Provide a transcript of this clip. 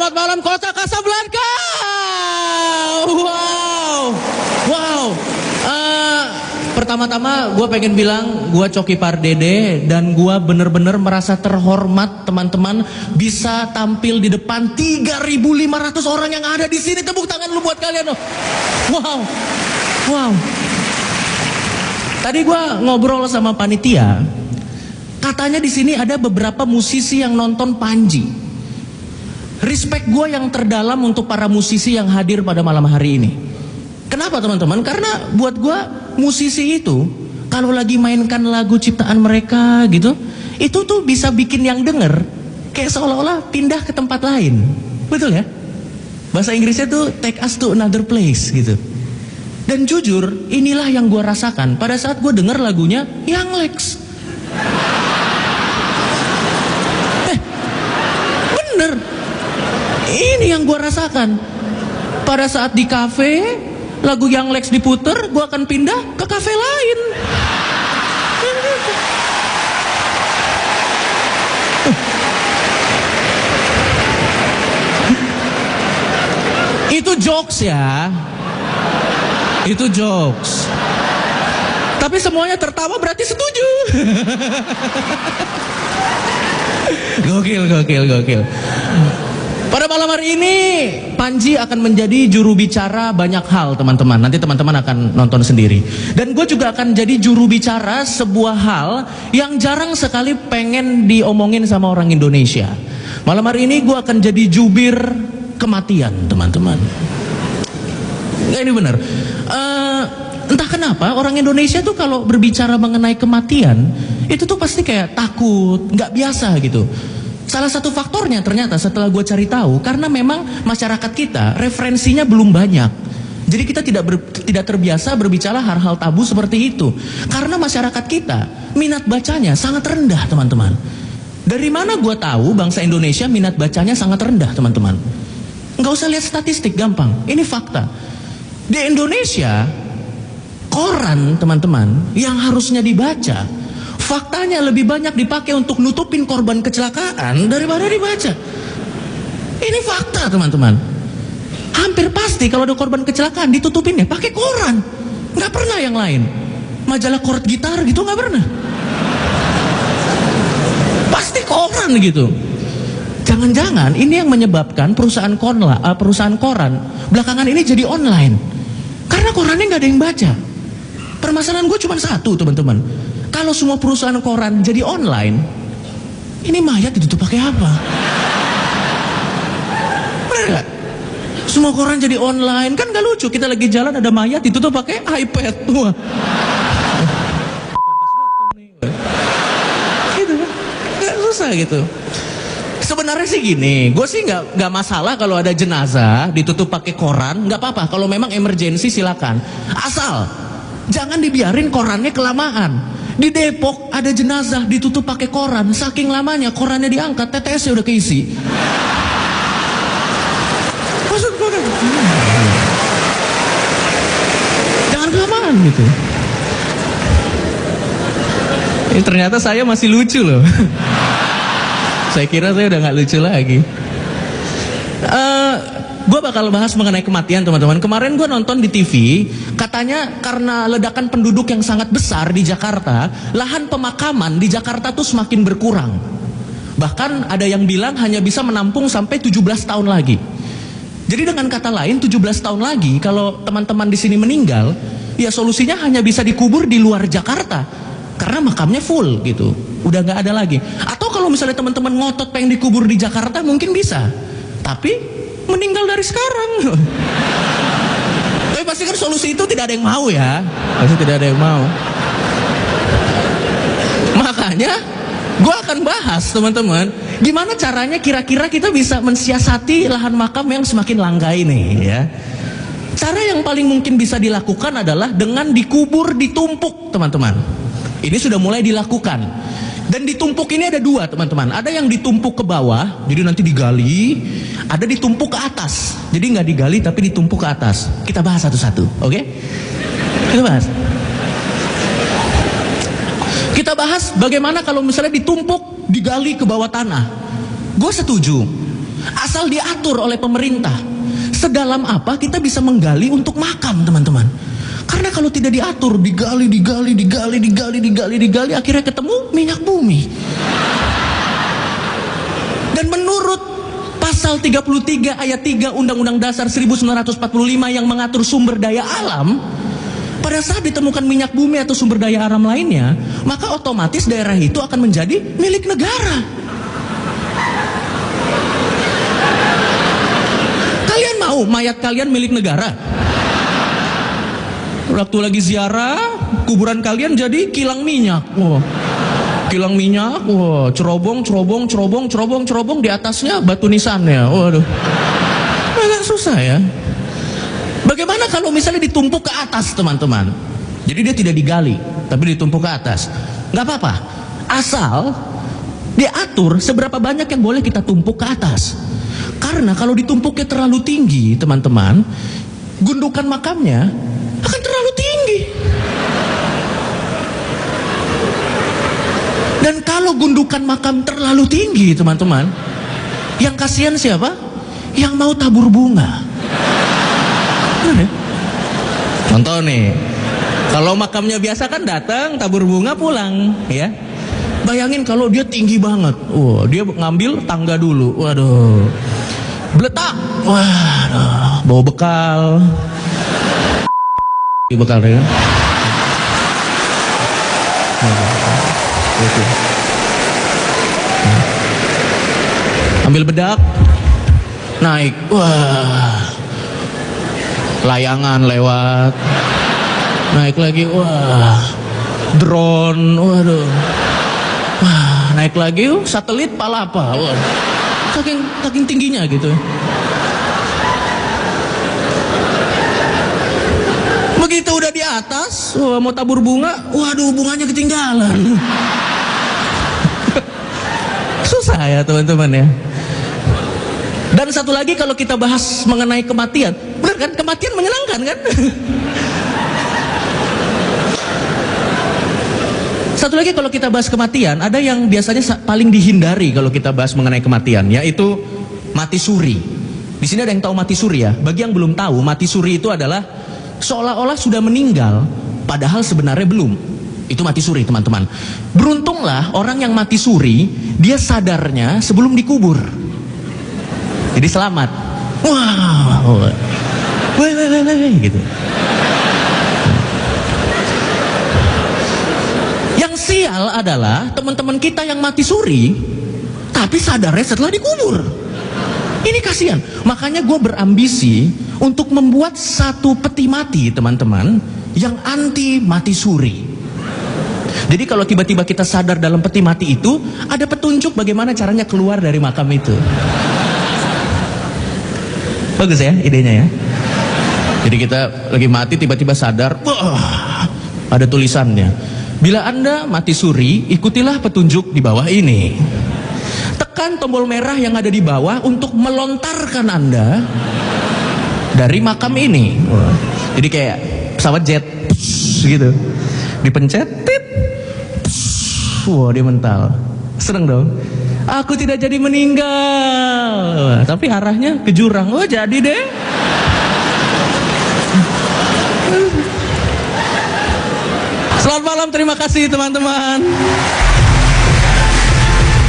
Selamat malam kota Casablanca. Wow. Pertama-tama gue pengen bilang gue Coki Pardede dan gue bener-bener merasa terhormat teman-teman bisa tampil di depan 3.500 orang yang ada di sini. Tepuk tangan lu buat kalian. Wow. Tadi gue ngobrol sama panitia, katanya di sini ada beberapa musisi yang nonton Panji. Respect gue yang terdalam untuk para musisi yang hadir pada malam hari ini. Kenapa teman-teman? Karena buat gue musisi itu kalau lagi mainkan lagu ciptaan mereka gitu, itu tuh bisa bikin yang denger kayak seolah-olah pindah ke tempat lain. Betul ya? Bahasa Inggrisnya tuh take us to another place gitu. Dan jujur, inilah yang gue rasakan pada saat gue denger lagunya Young Lex. Bener. Ini yang gue rasakan. Pada saat di kafe, lagu Young Lex diputer, gue akan pindah ke kafe lain. Itu jokes ya. Itu jokes. Tapi semuanya tertawa berarti setuju. Gokil. Pada malam hari ini Panji akan menjadi juru bicara banyak hal teman-teman. Nanti teman-teman akan nonton sendiri. Dan gue juga akan jadi juru bicara sebuah hal yang jarang sekali pengen diomongin sama orang Indonesia. Malam hari ini gue akan jadi jubir kematian teman-teman. Ini benar. Entah kenapa orang Indonesia tuh kalau berbicara mengenai kematian itu tuh pasti kayak takut, nggak biasa gitu. Salah satu faktornya ternyata setelah gue cari tahu karena memang masyarakat kita referensinya belum banyak. Jadi kita tidak terbiasa berbicara hal-hal tabu seperti itu. Karena masyarakat kita minat bacanya sangat rendah teman-teman. Dari mana gue tahu bangsa Indonesia minat bacanya sangat rendah teman-teman? Nggak usah lihat statistik, gampang. Ini fakta. Di Indonesia koran teman-teman yang harusnya dibaca, faktanya lebih banyak dipakai untuk nutupin korban kecelakaan daripada dibaca. Ini fakta teman-teman. Hampir pasti kalau ada korban kecelakaan ditutupinnya pakai koran. Nggak pernah yang lain. Majalah chord gitar gitu nggak pernah. Pasti koran gitu. Jangan-jangan ini yang menyebabkan perusahaan koran belakangan ini jadi online. Karena korannya nggak ada yang baca. Permasalahan gue cuma satu teman-teman. Kalau semua perusahaan koran jadi online, ini mayat ditutup pakai apa? Bener gak? Semua koran jadi online, kan gak lucu. Kita lagi jalan ada mayat ditutup pakai iPad. Wah. Gitu kan? Gak susah gitu. Sebenarnya sih gini, gue sih nggak masalah kalau ada jenazah ditutup pakai koran, nggak apa-apa. Kalau memang emergensi silakan. Asal jangan dibiarin korannya kelamaan. Di Depok ada jenazah ditutup pakai koran, saking lamanya korannya diangkat, TTS-nya udah keisi. Maksud gue kan, jangan kelamaan gitu. Ini ternyata saya masih lucu loh. Saya kira saya udah gak lucu lagi. Gue bakal bahas mengenai kematian teman-teman. Kemarin gue nonton di TV, katanya karena ledakan penduduk yang sangat besar di Jakarta, lahan pemakaman di Jakarta tuh semakin berkurang. Bahkan ada yang bilang hanya bisa menampung sampai 17 tahun lagi. Jadi dengan kata lain 17 tahun lagi kalau teman-teman di sini meninggal, ya solusinya hanya bisa dikubur di luar Jakarta. Karena makamnya full gitu, udah nggak ada lagi. Atau kalau misalnya teman-teman ngotot pengen dikubur di Jakarta mungkin bisa, tapi meninggal dari sekarang. Tapi pasti kan solusi itu tidak ada yang mau ya, pasti tidak ada yang mau. Makanya gue akan bahas teman-teman, gimana caranya kira-kira kita bisa mensiasati lahan makam yang semakin langka ini ya. Cara yang paling mungkin bisa dilakukan adalah dengan dikubur ditumpuk teman-teman. Ini sudah mulai dilakukan. Dan ditumpuk ini ada dua teman-teman. Ada yang ditumpuk ke bawah, jadi nanti digali. Ada ditumpuk ke atas, jadi nggak digali tapi ditumpuk ke atas. Kita bahas satu-satu, oke? Kita bahas. Kita bahas bagaimana kalau misalnya ditumpuk, digali ke bawah tanah. Gue setuju. asal diatur oleh pemerintah. Sedalam apa kita bisa menggali untuk makam, teman-teman? Karena kalau tidak diatur, digali, akhirnya ketemu minyak bumi. Dan menurut pasal 33 ayat 3 Undang-Undang Dasar 1945 yang mengatur sumber daya alam, pada saat ditemukan minyak bumi atau sumber daya alam lainnya, maka otomatis daerah itu akan menjadi milik negara. Kalian mau mayat kalian milik negara? Waktu lagi ziarah, kuburan kalian jadi kilang minyak. Wah, kilang minyak, wah, cerobong, di atasnya batu nisannya. Waduh, agak susah ya. Bagaimana kalau misalnya ditumpuk ke atas, teman-teman? Jadi dia tidak digali, tapi ditumpuk ke atas. Nggak apa-apa, asal diatur seberapa banyak yang boleh kita tumpuk ke atas. Karena kalau ditumpuknya terlalu tinggi, teman-teman, gundukan makamnya akan terlalu tinggi. Dan kalau gundukan makam terlalu tinggi, teman-teman, yang kasihan siapa? Yang mau tabur bunga. Contoh nih, kalau makamnya biasa kan datang, tabur bunga, pulang, ya. Bayangin kalau dia tinggi banget, dia ngambil tangga dulu, waduh, beletak, waduh, bawa bekal, bekalnya. Ambil bedak, naik, wah. Layangan lewat, naik lagi, wah, drone, waduh, wah, naik lagi, satelit palapa, wah, saking tingginya gitu. Begitu udah di atas, wah, mau tabur bunga, waduh, bunganya ketinggalan. Susah ya, teman-teman ya. Dan satu lagi, kalau kita bahas mengenai kematian, benar kan, kematian menyenangkan kan? Satu lagi, kalau kita bahas kematian, ada yang biasanya paling dihindari kalau kita bahas mengenai kematian, yaitu mati suri. Di sini ada yang tahu mati suri ya? Bagi yang belum tahu, mati suri itu adalah seolah-olah sudah meninggal, padahal sebenarnya belum. Itu mati suri, teman-teman. Beruntunglah orang yang mati suri, dia sadarnya sebelum dikubur. Jadi selamat. Wow. Gitu. Yang sial adalah teman-teman kita yang mati suri, tapi sadarnya setelah dikubur. Ini kasihan. Makanya gue berambisi untuk membuat satu peti mati, teman-teman, yang anti mati suri. Jadi kalau tiba-tiba kita sadar dalam peti mati itu, ada petunjuk bagaimana caranya keluar dari makam itu. Bagus ya idenya ya. Jadi kita lagi mati tiba-tiba sadar, wah, ada tulisannya. Bila Anda mati suri, ikutilah petunjuk di bawah ini. Tekan tombol merah yang ada di bawah untuk melontarkan Anda dari makam ini. Wah. Jadi kayak pesawat jet gitu. Dipencet, tit. Wah, dia mental. Seneng dong. Aku tidak jadi meninggal. Wah, tapi arahnya ke jurang. Oh, jadi deh. Selamat malam, terima kasih teman-teman.